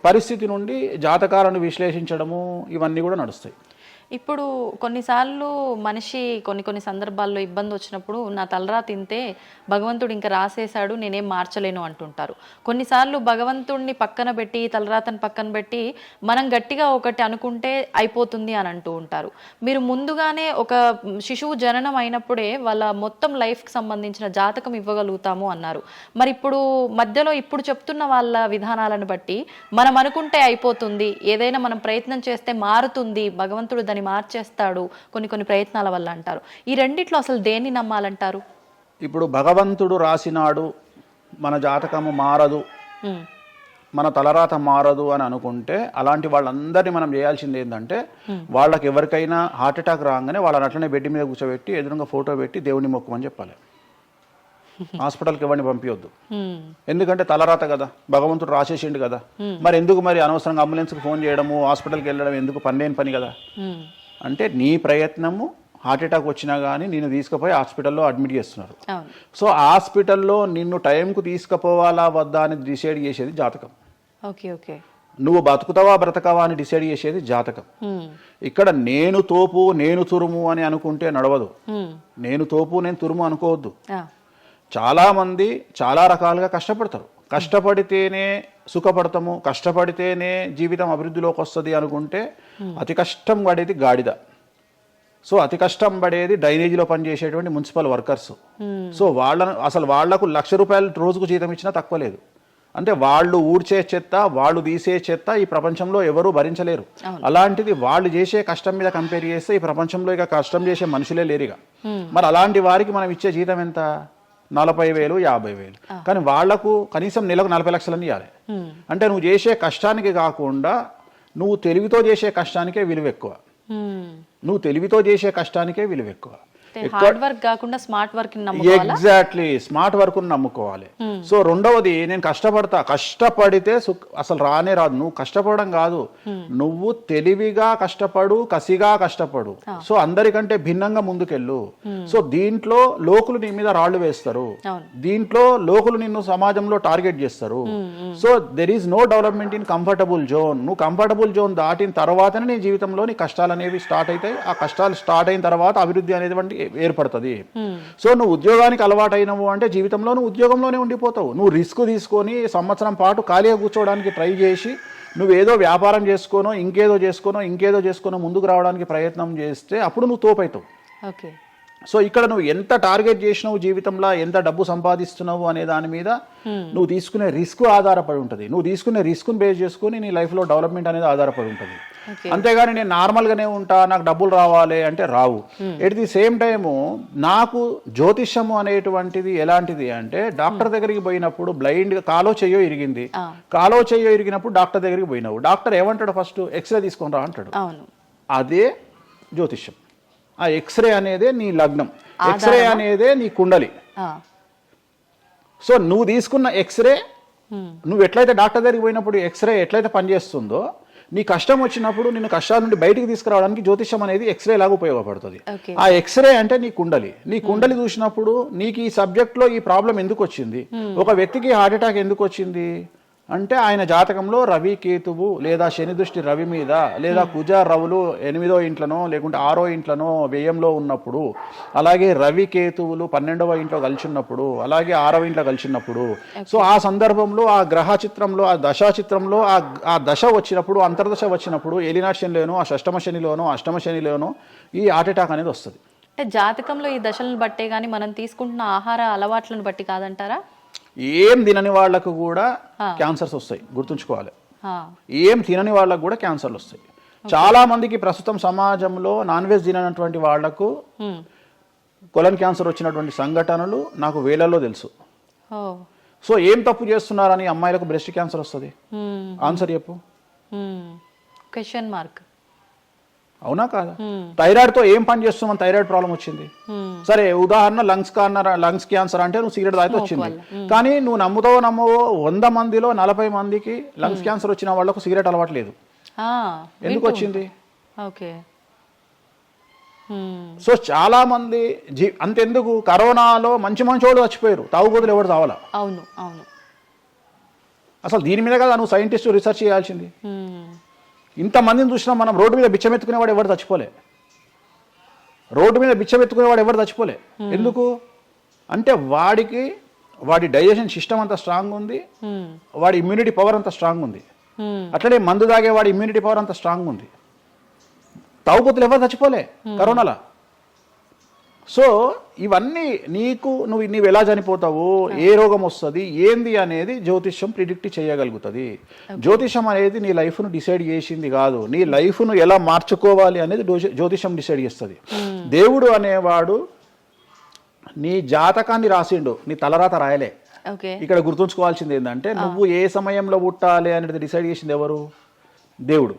Speaker 3: పరిస్థితి నుండి జాతకాలను విశ్లేషించడము ఇవన్నీ కూడా నడుస్తాయి.
Speaker 2: ఇప్పుడు కొన్నిసార్లు మనిషి కొన్ని సందర్భాల్లో ఇబ్బంది వచ్చినప్పుడు నా తలరా తింటే భగవంతుడు ఇంకా రాసేశాడు, నేనేం మార్చలేను అంటుంటారు. కొన్నిసార్లు భగవంతుడిని పక్కన పెట్టి తలరాతను పక్కన పెట్టి మనం గట్టిగా ఒకటి అనుకుంటే అయిపోతుంది అని అంటూ ఉంటారు. మీరు ముందుగానే ఒక శిశువు జననం అయినప్పుడే వాళ్ళ మొత్తం లైఫ్కి సంబంధించిన జాతకం ఇవ్వగలుగుతాము అన్నారు. మరి మధ్యలో ఇప్పుడు చెప్తున్న వాళ్ళ విధానాలను బట్టి మనం అనుకుంటే అయిపోతుంది, ఏదైనా మనం ప్రయత్నం చేస్తే మారుతుంది, భగవంతుడు దాన్ని మార్చేస్తాడు కొన్ని ప్రయత్నాల వల్ల అంటారు. ఈ రెండిట్లో అసలు దేన్ని నమ్మాలంటారు?
Speaker 3: ఇప్పుడు భగవంతుడు రాసినాడు, మన జాతకము మారదు, మన తలరాత మారదు అని అనుకుంటే అలాంటి వాళ్ళందరినీ మనం చేయాల్సింది ఏంటంటే వాళ్ళకి ఎవరికైనా హార్ట్ అటాక్ రాగానే వాళ్ళని అట్లనే బెడ్ మీద కూర్చోబెట్టి ఎదురుగా ఫోటో పెట్టి దేవుని మొక్కుమని చెప్పాలి. హాస్పిటల్కి ఎవరిని పంపించొద్దు. ఎందుకంటే తలరాత కదా, భగవంతుడు రాసేసిండు కదా. మరి ఎందుకు అనవసరంగా అంబులెన్స్కి ఫోన్ చేయడము, హాస్పిటల్కి వెళ్ళడం ఎందుకు, పనిలేని పని కదా. అంటే నీ ప్రయత్నము హార్ట్ అటాక్ వచ్చినా కానీ నిన్ను తీసుకుపోయి హాస్పిటల్లో అడ్మిట్ చేస్తున్నారు. సో హాస్పిటల్లో నిన్ను టైంకు తీసుకుపోవాలా వద్దా అని డిసైడ్ చేసేది జాతకం. నువ్వు బతుకుతావా బ్రతకవా అని డిసైడ్ చేసేది జాతకం. ఇక్కడ నేను తోపు నేను తురుము అని అనుకుంటే నడవదు. నేను తోపు నేను తురుము అనుకోవద్దు. చాలా మంది చాలా రకాలుగా కష్టపడతారు. కష్టపడితేనే సుఖపడతాము, కష్టపడితేనే జీవితం అభివృద్ధిలోకి వస్తుంది అనుకుంటే అతి కష్టం పడేది గాడిద. సో అతి కష్టం పడేది డ్రైనేజీలో పనిచేసేటువంటి మున్సిపల్ వర్కర్స్. సో వాళ్లకు ₹1,00,000 రోజుకు జీతం ఇచ్చినా తక్కువ లేదు. అంటే వాళ్ళు ఊడ్చే చెత్త, వాళ్ళు తీసే చెత్త ఈ ప్రపంచంలో ఎవరూ భరించలేరు. అలాంటిది వాళ్ళు చేసే కష్టం మీద కంపేర్ చేస్తే ఈ ప్రపంచంలో ఇక కష్టం చేసే మనుషులే లేరుగా. మరి అలాంటి వారికి మనం ఇచ్చే జీతం ఎంత? 40,000, 50,000. కానీ వాళ్లకు కనీసం నెలకు 40 లక్షలని ఇవ్వాలి. అంటే నువ్వు చేసే కష్టానికి కాకుండా నువ్వు తెలివితో చేసే కష్టానికే విలువ ఎక్కువ. ఎగ్జాక్ట్లీ, స్మార్ట్ వర్క్ నమ్ముకోవాలి. సో రెండవది, నేను కష్టపడితే అసలు రానే రాదు. నువ్వు కష్టపడడం కాదు, నువ్వు తెలివిగా కష్టపడు, కసిగా కష్టపడు. సో అందరికంటే భిన్నంగా ముందుకెళ్ళు. సో దీంట్లో లోకులు నీ మీద రాళ్లు వేస్తారు, దీంట్లో లోకులు నిన్ను సమాజంలో టార్గెట్ చేస్తారు. So there is no development in comfortable zone. నువ్వు కంఫర్టబుల్ జోన్ దాటిన తర్వాతనే నీ జీవితంలో నీ కష్టాలు అనేవి స్టార్ట్ అవుతాయి. ఆ కష్టాలు స్టార్ట్ అయిన తర్వాత అభివృద్ధి అనేది ఏర్పడుతుంది. సో నువ్వు ఉద్యోగానికి అలవాటైనవు అంటే జీవితంలో నువ్వు ఉద్యోగంలోనే ఉండిపోతావు. నువ్వు రిస్క్ తీసుకొని సంవత్సరం పాటు ఖాళీగా కూర్చోవడానికి ట్రై చేసి నువ్వేదో వ్యాపారం చేసుకోనో ఇంకేదో చేసుకోనో ముందుకు రావడానికి ప్రయత్నం చేస్తే అప్పుడు నువ్వు తోపవుతావు.
Speaker 2: ఓకే.
Speaker 3: సో ఇక్కడ నువ్వు ఎంత టార్గెట్ చేసినావు జీవితంలో, ఎంత డబ్బు సంపాదిస్తున్నావు అనే దాని మీద నువ్వు తీసుకునే రిస్క్ ఆధారపడి ఉంటుంది. నువ్వు తీసుకునే రిస్క్ను బేస్ చేసుకుని నీ లైఫ్లో డెవలప్మెంట్ అనేది ఆధారపడి ఉంటుంది. అంతేగాని నేను నార్మల్గానే ఉంటా, నాకు డబ్బులు రావాలి అంటే రావు. ఎట్ ది సేమ్ టైము నాకు జ్యోతిష్యము అనేటువంటిది ఎలాంటిది అంటే, డాక్టర్ దగ్గరికి పోయినప్పుడు బ్లైండ్గా కాలో చెయ్యో ఇరిగినప్పుడు డాక్టర్ దగ్గరికి పోయినావు, డాక్టర్ ఏమంటాడు, ఫస్ట్ ఎక్స్రే తీసుకొని రా అంటాడు. అదే జ్యోతిష్యం. ఆ ఎక్స్రే అనేదే నీ లగ్నం, ఎక్స్రే అనేదే నీ కుండలి. సో నువ్వు తీసుకున్న ఎక్స్రే, నువ్వు ఎట్లయితే డాక్టర్ దగ్గరికి పోయినప్పుడు ఎక్స్రే ఎట్లయితే పనిచేస్తుందో, నీ కష్టం వచ్చినప్పుడు నిన్ను కష్టాల నుండి బయటికి తీసుకురావడానికి జ్యోతిష్యం అనేది ఎక్స్రే లాగా ఉపయోగపడుతుంది. ఆ ఎక్స్రే అంటే నీ కుండలి చూసినప్పుడు నీకు ఈ సబ్జెక్ట్లో ఈ ప్రాబ్లం ఎందుకు వచ్చింది, ఒక వ్యక్తికి హార్ట్ అటాక్ ఎందుకు వచ్చింది అంటే ఆయన జాతకంలో రవి కేతువు లేదా శని దృష్టి రవి మీద, లేదా కుజ రవులు 8వ ఇంట్లోనో లేకుంటే 6వ ఇంట్లోనో వ్యయంలో ఉన్నప్పుడు, అలాగే రవి కేతువులు 12వ ఇంట్లో కలిసినప్పుడు, అలాగే 6వ ఇంట్లో కలిసినప్పుడు, సో ఆ సందర్భంలో ఆ గ్రహ చిత్రంలో, ఆ దశా చిత్రంలో ఆ దశ వచ్చినప్పుడు, అంతర్దశ వచ్చినప్పుడు, ఏలినాటి శనిలోనో, ఆ షష్టమ శనిలోనో, అష్టమ శనిలోనో ఈ హార్ట్ అటాక్ అనేది వస్తుంది.
Speaker 2: అంటే జాతకంలో ఈ దశలను బట్టే కానీ మనం తీసుకుంటున్న ఆహార అలవాట్లను బట్టి కాదంటారా?
Speaker 3: ఏం తినని వాళ్లకు కూడా క్యాన్సర్స్ వస్తాయి, గుర్తుంచుకోవాలి. ఏం తినని వాళ్ళకు కూడా క్యాన్సర్లు వస్తాయి. చాలా మందికి ప్రస్తుతం సమాజంలో నాన్ వెజ్ తిననటువంటి వాళ్లకు కొలన్ క్యాన్సర్ వచ్చినటువంటి సంఘటనలు నాకు వేలల్లో తెలుసు. సో ఏం తప్పు చేస్తున్నారని అమ్మాయిలకు బ్రెస్ట్ క్యాన్సర్ వస్తుంది? ఆన్సర్ చెప్పు.
Speaker 2: Question mark.
Speaker 3: అవునా కాదా? థైరాయిడ్తో ఏం పని చేస్తున్నాం, థైరాయిడ్ ప్రాబ్లం వచ్చింది. సరే, ఉదాహరణ లంగ్స్ క్యాన్సర్ అంటే నువ్వు సిగరెట్ తాగితే వచ్చింది. కానీ నువ్వు నమ్మవో 100 మందిలో 40 మందికి లంగ్స్ క్యాన్సర్ వచ్చిన వాళ్ళకు సిగరెట్ అలవాటు లేదు. ఎందుకు వచ్చింది? సో చాలా మంది అంతెందుకు, కరోనాలో మంచి వాళ్ళు చచ్చిపోయారు, తాగుబోతులు ఎవరు తావాలా?
Speaker 2: అవును అవును.
Speaker 3: అసలు దీని మీద కదా నువ్వు సైంటిస్ట్ రీసెర్చ్ చేయాల్సింది. ఇంతమందిని చూసినా మనం రోడ్డు మీద బిచ్చమెత్తుకునేవాడు ఎవరు చచ్చిపోలే. ఎందుకు అంటే వాడి డైజెషన్ సిస్టమ్ అంత స్ట్రాంగ్ ఉంది, వాడి ఇమ్యూనిటీ పవర్ అంత స్ట్రాంగ్ ఉంది. అట్లనే మందు తాగే వాడి ఇమ్యూనిటీ పవర్ అంత స్ట్రాంగ్ ఉంది. తాగుబోతులు ఎవరు చచ్చిపోలే కరోనాలో. సో ఇవన్నీ నువ్వు ఎలా చనిపోతావు, ఏ రోగం వస్తుంది, ఏంది అనేది జ్యోతిష్యం ప్రిడిక్ట్ చేయగలుగుతుంది. జ్యోతిష్యం అనేది నీ లైఫ్ను డిసైడ్ చేసింది కాదు, నీ లైఫ్ను ఎలా మార్చుకోవాలి అనేది జ్యోతిష్యం డిసైడ్ చేస్తుంది. దేవుడు అనేవాడు నీ జాతకాన్ని రాసిండు, నీ తలరాత రాయలే. ఇక్కడ గుర్తుంచుకోవాల్సింది ఏంటంటే, నువ్వు ఏ సమయంలో పుట్టాలి అనేది డిసైడ్ చేసింది ఎవరు? దేవుడు.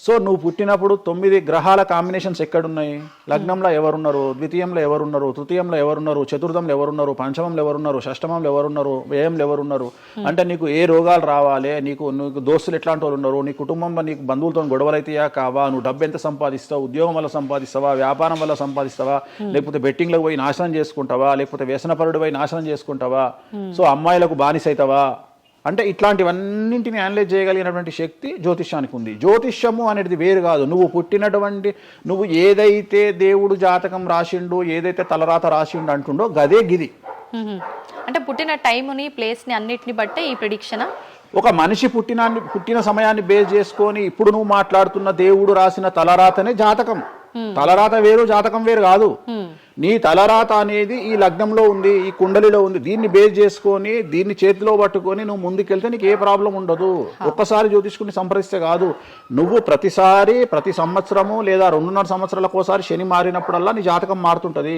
Speaker 3: సో నువ్వు పుట్టినప్పుడు 9 గ్రహాల కాంబినేషన్స్ ఎక్కడున్నాయి? లగ్నంలో ఎవరున్నారు, ద్వితీయంలో ఎవరున్నారు, తృతీయంలో ఎవరున్నారు, చతుర్థంలో ఎవరున్నారు, పంచమంలో ఎవరున్నారు, షష్టమంలో ఎవరున్నారు, వ్యయంలో ఎవరున్నారు. అంటే నీకు ఏ రోగాలు రావాలి, నీకు దోస్తులు ఎట్లాంటి వాళ్ళు ఉన్నారు, నీ కుటుంబంలో నీకు బంధువులతో గొడవలు అయితేయా కావా, నువ్వు డబ్బు ఎంత సంపాదిస్తావు, ఉద్యోగం వల్ల సంపాదిస్తావా, వ్యాపారం వల్ల సంపాదిస్తావా, లేకపోతే బెట్టింగ్లకు పోయి నాశనం చేసుకుంటావా, లేకపోతే వ్యసనపరుడు పోయి నాశనం చేసుకుంటావా, సో అమ్మాయిలకు బానిసైతావా, అంటే ఇట్లాంటివన్నింటిని అనలైజ్ చేయగలిగినటువంటి శక్తి జ్యోతిష్యానికి ఉంది. జ్యోతిష్యము అనేది వేరు కాదు. నువ్వు ఏదైతే దేవుడు జాతకం రాసిండు, ఏదైతే తలరాత రాసిండు అంటుండో గదే గిది.
Speaker 2: అంటే పుట్టిన టైముని, ప్లేస్ని అన్నిటిని బట్టే ఈ ప్రిడిక్షన్.
Speaker 3: ఒక మనిషి పుట్టిన సమయాన్ని బేస్ చేసుకొని ఇప్పుడు నువ్వు మాట్లాడుతున్న దేవుడు రాసిన తలరాతనే జాతకం. తలరాత వేరు, జాతకం వేరు కాదు. నీ తలరాత అనేది ఈ లగ్నంలో ఉంది, ఈ కుండలిలో ఉంది. దీన్ని బేస్ చేసుకొని, దీన్ని చేతిలో పట్టుకొని నువ్వు ముందుకెళ్తే నీకు ఏ ప్రాబ్లం ఉండదు. ఒక్కసారి జ్యోతిష్కుని సంప్రదిస్తే కాదు, నువ్వు ప్రతి సంవత్సరము లేదా 2.5 సంవత్సరాలకు ఒకసారి శని మారినప్పుడల్లా నీ జాతకం మారుతుంటది.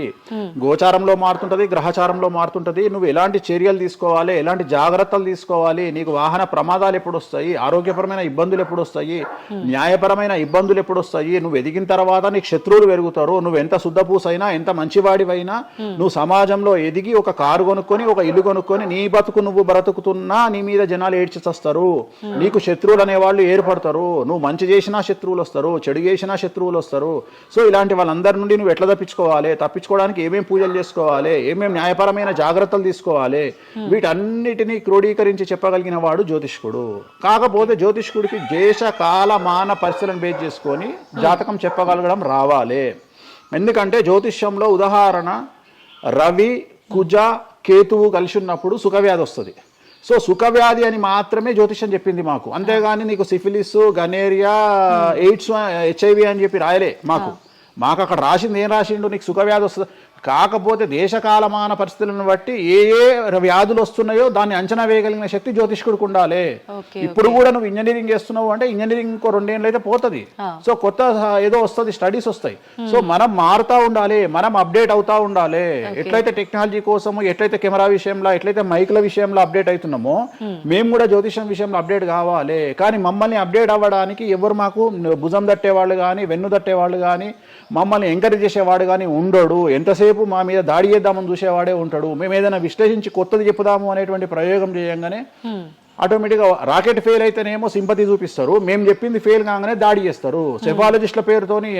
Speaker 3: గోచారంలో మారుతుంటది, గ్రహచారంలో మారుతుంటది. నువ్వు ఎలాంటి చర్యలు తీసుకోవాలి, ఎలాంటి జాగ్రత్తలు తీసుకోవాలి, నీకు వాహన ప్రమాదాలు ఎప్పుడు వస్తాయి, ఆరోగ్యపరమైన ఇబ్బందులు ఎప్పుడు వస్తాయి, న్యాయపరమైన ఇబ్బందులు ఎప్పుడు వస్తాయి, నువ్వు ఎదిగిన తర్వాత నీకు శత్రువులు పెరుగుతారు. నువ్వు ఎంత శుద్ధపూసైనా, ఎంత మంచివాడివైనా, నువ్వు సమాజంలో ఎదిగి ఒక కారు కొనుక్కొని, ఒక ఇల్లు కొనుక్కొని, నీ బతుకు నువ్వు బ్రతుకుతున్నా నీ మీద జనాలు ఏడ్చి చస్తారు. నీకు శత్రువులు అనేవాళ్ళు ఏర్పడతారు. నువ్వు మంచి చేసినా శత్రువులు వస్తారు, చెడు చేసినా శత్రువులు వస్తారు. సో ఇలాంటి వాళ్ళందరి నుండి నువ్వు ఎట్లా తప్పించుకోవడానికి ఏమేమి పూజలు చేసుకోవాలి, ఏమేమి న్యాయపరమైన జాగ్రత్తలు తీసుకోవాలి, వీటన్నిటినీ క్రోడీకరించి చెప్పగలిగిన వాడు జ్యోతిష్కుడు. కాకపోతే జ్యోతిష్కుడికి దేశ కాల మాన పరిస్థితులను బేస్ చేసుకొని జాతకం చెప్పగలగడం రావాలి. ఎందుకంటే జ్యోతిష్యంలో ఉదాహరణ రవి కుజ కేతువు కలిసి ఉన్నప్పుడు సుఖవ్యాధి వస్తుంది. సో సుఖవ్యాధి అని మాత్రమే జ్యోతిష్యం చెప్పింది మాకు, అంతేగాని నీకు సిఫిలిస్, గనేరియా, ఎయిడ్స్, HIV అని చెప్పి రాయలే మాకు అక్కడ రాసింది ఏం రాసిండు, నీకు సుఖవ్యాధి వస్తుంది. కాకపోతే దేశకాలమాన పరిస్థితులను బట్టి ఏ వ్యాధులు వస్తున్నాయో దాన్ని అంచనా వేయగలిగిన శక్తి జ్యోతిష్కుడికి ఉండాలి. ఇప్పుడు కూడా నువ్వు ఇంజనీరింగ్ చేస్తున్నావు అంటే ఇంజనీరింగ్ ఇంకో 2 ఏళ్ళు అయితే పోతుంది. సో కొత్త ఏదో వస్తుంది, స్టడీస్ వస్తాయి. సో మనం మారుతూ ఉండాలి, మనం అప్డేట్ అవుతా ఉండాలి. ఎట్లయితే టెక్నాలజీ కోసము, ఎట్లయితే కెమెరా విషయంలో, ఎట్లయితే మైక్ల విషయంలో అప్డేట్ అవుతున్నామో మేము కూడా జ్యోతిషం విషయంలో అప్డేట్ కావాలి. కానీ మమ్మల్ని అప్డేట్ అవ్వడానికి ఎవరు మాకు భుజం తట్టేవాళ్ళు కానీ, వెన్ను తట్టేవాళ్ళు కానీ, మమ్మల్ని ఎంకరేజ్ చేసేవాడు కానీ ఉండడు. ఎంతసేపు మా మీద దాడి చేద్దామని చూసేవాడే ఉంటాడు. మేము ఏదైనా విశ్లేషించి కొత్తది చెప్పుదాము అనేటువంటి ప్రయోగం చేయంగానే ఆటోమేటిక్గా రాకెట్ ఫెయిల్ అయితేనేమో సింపతి చూపిస్తారు, మేము చెప్పింది ఫెయిల్ కాగానే దాడి చేస్తారు. సెఫాలజిస్టుల పేరుతోని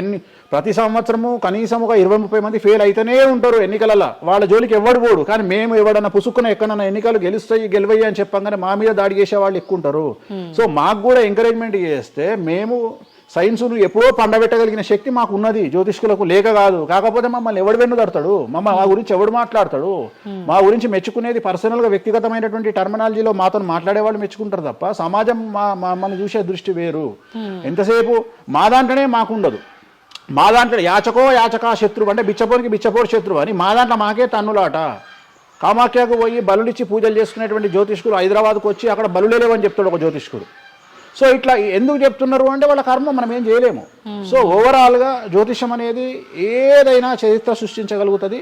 Speaker 3: ప్రతి సంవత్సరము కనీసం ఒక 20-30 మంది ఫెయిల్ అయితేనే ఉంటారు ఎన్నికలలో. వాళ్ళ జోలికి ఎవడు పోడు. కానీ మేము ఎవడన్నా పుసుక్కున ఎక్కడన్నా ఎన్నికలు గెలువయ్యి అని చెప్పగానే మా మీద దాడి చేసే వాళ్ళు ఎక్కువ ఉంటారు. సో మాకు కూడా ఎంకరేజ్మెంట్ చేస్తే మేము సైన్స్ను ఎప్పుడో పండబెట్టగలిగిన శక్తి మాకు ఉన్నది, జ్యోతిష్కులకు లేక కాదు. కాకపోతే మమ్మల్ని ఎవడు వెన్నుదడతాడు, మా గురించి ఎవడు మాట్లాడతాడు, మా గురించి మెచ్చుకునేది పర్సనల్గా వ్యక్తిగతమైనటువంటి టర్మినాలజీలో మాతో మాట్లాడే వాళ్ళు మెచ్చుకుంటారు తప్ప సమాజం మమ్మల్ని చూసే దృష్టి వేరు. ఎంతసేపు మా దాంట్లోనే మాకు ఉండదు. మా దాంట్లో యాచకా శత్రువు అంటే బిచ్చపోనికి బిచ్చపోరు శత్రువు అని మా దాంట్లో మాకే తన్నులాట. కామాఖ్యకు పోయి బలులిచ్చి పూజలు చేసుకునేటువంటి జ్యోతిష్కుడు హైదరాబాద్కు వచ్చి అక్కడ బలులే లేవని చెప్తాడు ఒక జ్యోతిష్కుడు. సో ఇట్లా ఎందుకు చెప్తున్నారు అంటే వాళ్ళ కర్మ, మనం ఏం చేయలేము. సో ఓవరాల్గా జ్యోతిష్యం అనేది ఏదైనా చరిత్ర సృష్టించగలుగుతుంది.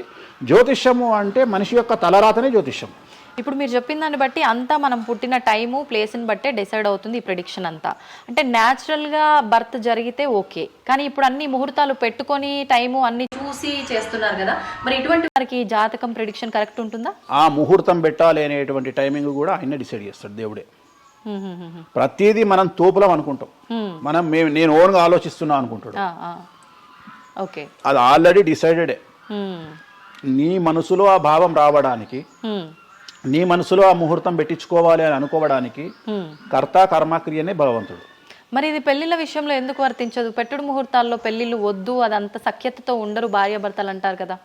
Speaker 3: జ్యోతిష్యము అంటే మనిషి యొక్క తలరాతనే జ్యోతిష్యం.
Speaker 2: ఇప్పుడు మీరు చెప్పిన దాన్ని బట్టి అంతా మనం పుట్టిన టైము ప్లేస్ని బట్టే డిసైడ్ అవుతుంది ఈ ప్రెడిక్షన్ అంతా. అంటే న్యాచురల్గా బర్త్ జరిగితే ఓకే, కానీ ఇప్పుడు అన్ని ముహూర్తాలు పెట్టుకొని టైము అన్ని చూసి చేస్తున్నారు కదా, మరి ఇటువంటి వారికి జాతకం ప్రెడిక్షన్ కరెక్ట్ ఉంటుందా?
Speaker 3: ఆ ముహూర్తం పెట్టాలి అనేటువంటి టైమింగ్ కూడా ఆయన డిసైడ్ చేస్తాడు, దేవుడే. ప్రతిదీ మనం తోపులం అనుకుంటాం, నేను ఓన్గా ఆలోచిస్తున్నా అనుకుంటాడు.
Speaker 2: ఓకే,
Speaker 3: అది ఆల్రెడీ డిసైడెడే. నీ మనసులో ఆ భావం రావడానికి, నీ మనసులో ఆ ముహూర్తం పెట్టించుకోవాలి అని అనుకోవడానికి కర్త కర్మక్రియనే భగవంతుడు.
Speaker 2: మరి ఇది పెళ్లిళ్ళ విషయంలో ఎందుకు వర్తించదు? పెట్టుడు ముహూర్తాల్లో పెళ్లిళ్ళు వద్దు, అదంతా సఖ్యతతో ఉండరు భార్యాభర్తలు అంటారు కదా.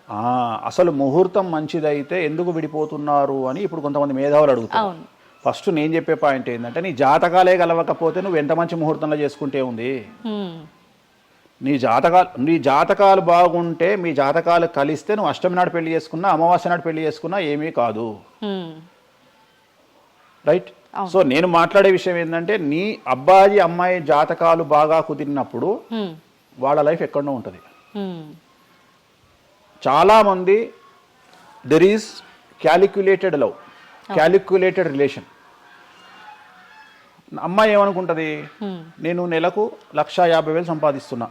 Speaker 3: అసలు ముహూర్తం మంచిదైతే ఎందుకు విడిపోతున్నారు అని ఇప్పుడు కొంతమంది మేధావులు అడుగుతారు. ఫస్ట్ నేను చెప్పే పాయింట్ ఏంటంటే, నీ జాతకాలే కలవకపోతే నువ్వు ఎంత మంచి ముహూర్తంలో చేసుకుంటే ఉంది. నీ జాతకాలు బాగుంటే, మీ జాతకాలు కలిస్తే నువ్వు అష్టమి నాడు పెళ్లి చేసుకున్నా, అమావాస్య నాడు పెళ్లి చేసుకున్నా ఏమీ కాదు. రైట్? సో నేను మాట్లాడే విషయం ఏంటంటే, నీ అబ్బాయి అమ్మాయి జాతకాలు బాగా కుదిరినప్పుడు వాళ్ళ లైఫ్ ఎక్కడో ఉంటుంది. చాలామంది there is calculated love, calculated relation. అమ్మాయి ఏమనుకుంటుంది, నేను నెలకు 1,50,000 సంపాదిస్తున్నా,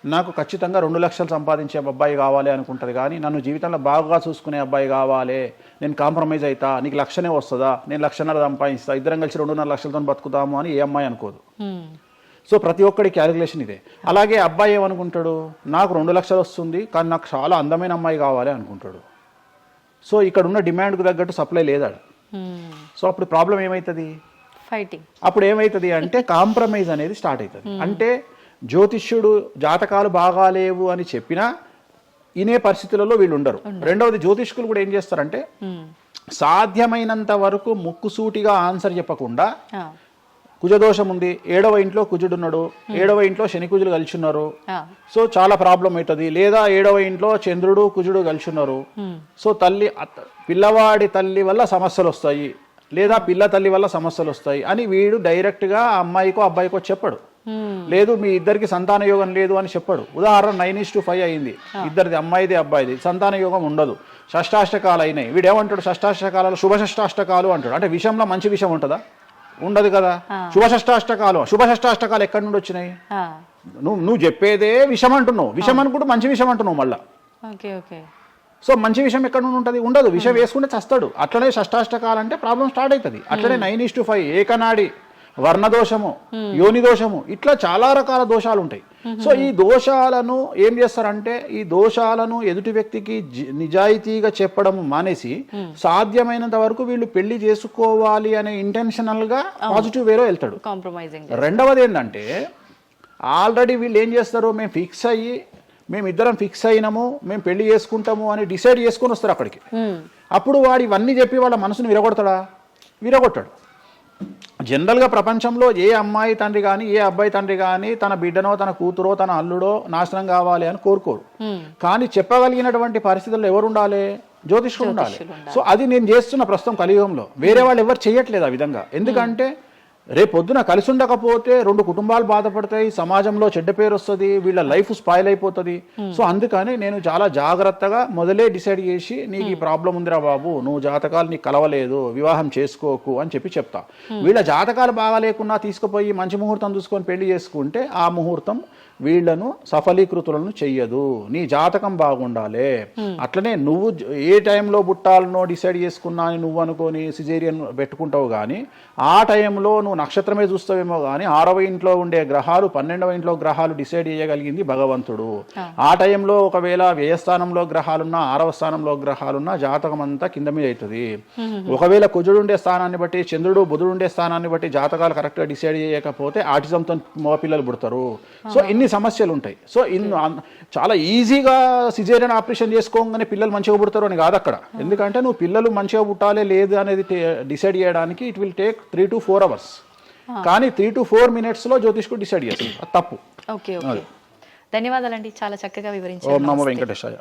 Speaker 3: నాకు ఖచ్చితంగా 2 లక్షలు సంపాదించే అబ్బాయి కావాలి అనుకుంటుంది. కానీ నన్ను జీవితంలో బాగా చూసుకునే అబ్బాయి కావాలి, నేను కాంప్రమైజ్ అవుతా, నీకు 1,00,000 వస్తుందా, నేను 1,50,000 సంపాదిస్తా, ఇద్దరం కలిసి 2.5 లక్షలతో బతుకుతాము అని ఏ అమ్మాయి అనుకోదు. సో ప్రతి ఒక్కడి క్యాలిక్యులేషన్ ఇదే. అలాగే అబ్బాయి ఏమనుకుంటాడు, నాకు 2 లక్షలు వస్తుంది కానీ నాకు చాలా అందమైన అమ్మాయి కావాలి అనుకుంటాడు. సో ఇక్కడ ఉన్న డిమాండ్కు తగ్గట్టు సప్లై లేదాడు. సో అప్పుడు ప్రాబ్లం ఏమవుతుంది,
Speaker 2: ఫైటింగ్.
Speaker 3: అప్పుడు ఏమవుతుంది అంటే కాంప్రమైజ్ అనేది స్టార్ట్ అవుతుంది. అంటే జ్యోతిష్యుడు జాతకాలు బాగాలేవు అని చెప్పినా ఇనే పరిస్థితులలో వీళ్ళు ఉండరు. రెండవది, జ్యోతిష్కులు కూడా ఏం చేస్తారంటే సాధ్యమైనంత వరకు ముక్కుసూటిగా ఆన్సర్ చెప్పకుండా, కుజదోషం ఉంది, 7వ ఇంట్లో కుజుడున్నాడు, 7వ ఇంట్లో శని కుజులు కలిసి ఉన్నారు, సో చాలా ప్రాబ్లం అవుతుంది. లేదా 7వ ఇంట్లో చంద్రుడు కుజుడు కలిసి ఉన్నారు, సో పిల్లవాడి తల్లి వల్ల సమస్యలు వస్తాయి, లేదా పిల్ల తల్లి వల్ల సమస్యలు వస్తాయి అని వీడు డైరెక్ట్గా అమ్మాయికో అబ్బాయికో చెప్పడు. లేదు మీ ఇద్దరికి సంతాన యోగం లేదు అని చెప్పడు. ఉదాహరణ 9:5 అయింది, ఇద్దరిది అమ్మాయిది అబ్బాయిది, సంతాన యోగం ఉండదు, షష్టాష్టకాలు అయినాయి. వీడేమంటాడు, షష్టాష్టకాలలో శుభ షష్టాష్టకాలు అంటాడు. అంటే విషయంలో మంచి విషయం ఉంటుందా? ఉండదు కదా. శుభ షష్టాష్టకాలు ఎక్కడి నుండి వచ్చినాయి? నువ్వు చెప్పేదే విషం అంటున్నావు, విషం అనుకుంటూ మంచి విషయం అంటున్నావు మళ్ళా. సో మంచి విషయం ఎక్కడ నుండి ఉంటుంది? ఉండదు. విషం వేసుకుంటే చస్తాడు. అట్లనే షష్టాష్టకాలంటే ప్రాబ్లం స్టార్ట్ అవుతుంది. అట్లనే 9:5 ఏకనాడి, వర్ణదోషము, యోని దోషము, ఇట్లా చాలా రకాల దోషాలు ఉంటాయి. సో ఈ దోషాలను ఏం చేస్తారంటే, ఈ దోషాలను ఎదుటి వ్యక్తికి నిజాయితీగా చెప్పడం మానేసి సాధ్యమైనంత వరకు వీళ్ళు పెళ్లి చేసుకోవాలి అనే ఇంటెన్షనల్ గా పాజిటివ్ వేలో వెళ్తాడు. రెండవది ఏంటంటే, ఆల్రెడీ వీళ్ళు ఏం చేస్తారు, మేము ఫిక్స్ అయ్యి మేమిద్దరం ఫిక్స్ అయినాము, మేము పెళ్లి చేసుకుంటాము అని డిసైడ్ చేసుకొని వస్తారు అక్కడికి. అప్పుడు వాడు ఇవన్నీ చెప్పి వాళ్ళ మనసును విరగొడతాడా? విరగొట్టాడు. జనరల్గా ప్రపంచంలో ఏ అమ్మాయి తండ్రి కానీ ఏ అబ్బాయి తండ్రి కానీ తన బిడ్డనో తన కూతురో తన అల్లుడో నాశనం కావాలి అని కోరుకోరు. కానీ చెప్పగలిగినటువంటి పరిస్థితుల్లో ఎవరు ఉండాలి? జ్యోతిష్కుడు ఉండాలి. సో అది నేను చేస్తున్న ప్రస్తుతం కలియుగంలో. వేరే వాళ్ళు ఎవరు చేయట్లేదు ఆ విధంగా. ఎందుకంటే రేపొద్దున కలిసి ఉండకపోతే 2 కుటుంబాలు బాధపడతాయి, సమాజంలో చెడ్డ పేరు వస్తుంది, వీళ్ళ లైఫ్ స్పాయిల్ అయిపోతుంది. సో అందుకని నేను చాలా జాగ్రత్తగా మొదలే డిసైడ్ చేసి నీకు ఈ ప్రాబ్లం ఉందిరా బాబు, నువ్వు జాతకాలు నీకు కలవలేదు, వివాహం చేసుకోకు అని చెప్తా. వీళ్ళ జాతకాలు బాగా లేకున్నా తీసుకుపోయి మంచి ముహూర్తం చూసుకొని పెళ్లి చేసుకుంటే ఆ ముహూర్తం వీళ్లను సఫలీకృతులను చెయ్యదు. నీ జాతకం బాగుండాలి. అట్లనే నువ్వు ఏ టైంలో పుట్టాలనో డిసైడ్ చేసుకున్నా అని నువ్వు అనుకొని సిజేరియన్ పెట్టుకుంటావు, కానీ ఆ టైంలో నువ్వు నక్షత్రమే చూస్తావేమో కానీ 6వ ఇంట్లో ఉండే గ్రహాలు 12వ ఇంట్లో గ్రహాలు డిసైడ్ చేయగలిగింది భగవంతుడు. ఆ టైంలో ఒకవేళ వ్యయస్థానంలో గ్రహాలున్నా 6వ స్థానంలో గ్రహాలున్నా జాతకం అంతా కింద మీద అవుతుంది. ఒకవేళ కుజుడు ఉండే స్థానాన్ని బట్టి చంద్రుడు బుధుడు ఉండే స్థానాన్ని బట్టి జాతకాలు కరెక్ట్గా డిసైడ్ చేయకపోతే ఆటిజంతో మగపిల్లలు పుడతారు. సో ఇన్ని సమస్యలు ఉంటాయి. సో చాలా ఈజీగా సిజేరియన్ ఆపరేషన్ చేసుకోగానే పిల్లలు మంచిగా పుడతారు అని కాదు అక్కడ. ఎందుకంటే నువ్వు పిల్లలు మంచిగా పుట్టాలి లేదు అనేది డిసైడ్ చేయడానికి it will take 3 to 4 hours. కానీ 3 to 4 minutes లో జ్యోతిష్కుడు డిసైడ్ చేస్తుంది. అది తప్పు.
Speaker 2: ఓకే ఓకే, ధన్యవాదాలండి, చాలా చక్కగా వివరించారు.
Speaker 3: ఓం నమో వెంకటేశాయ.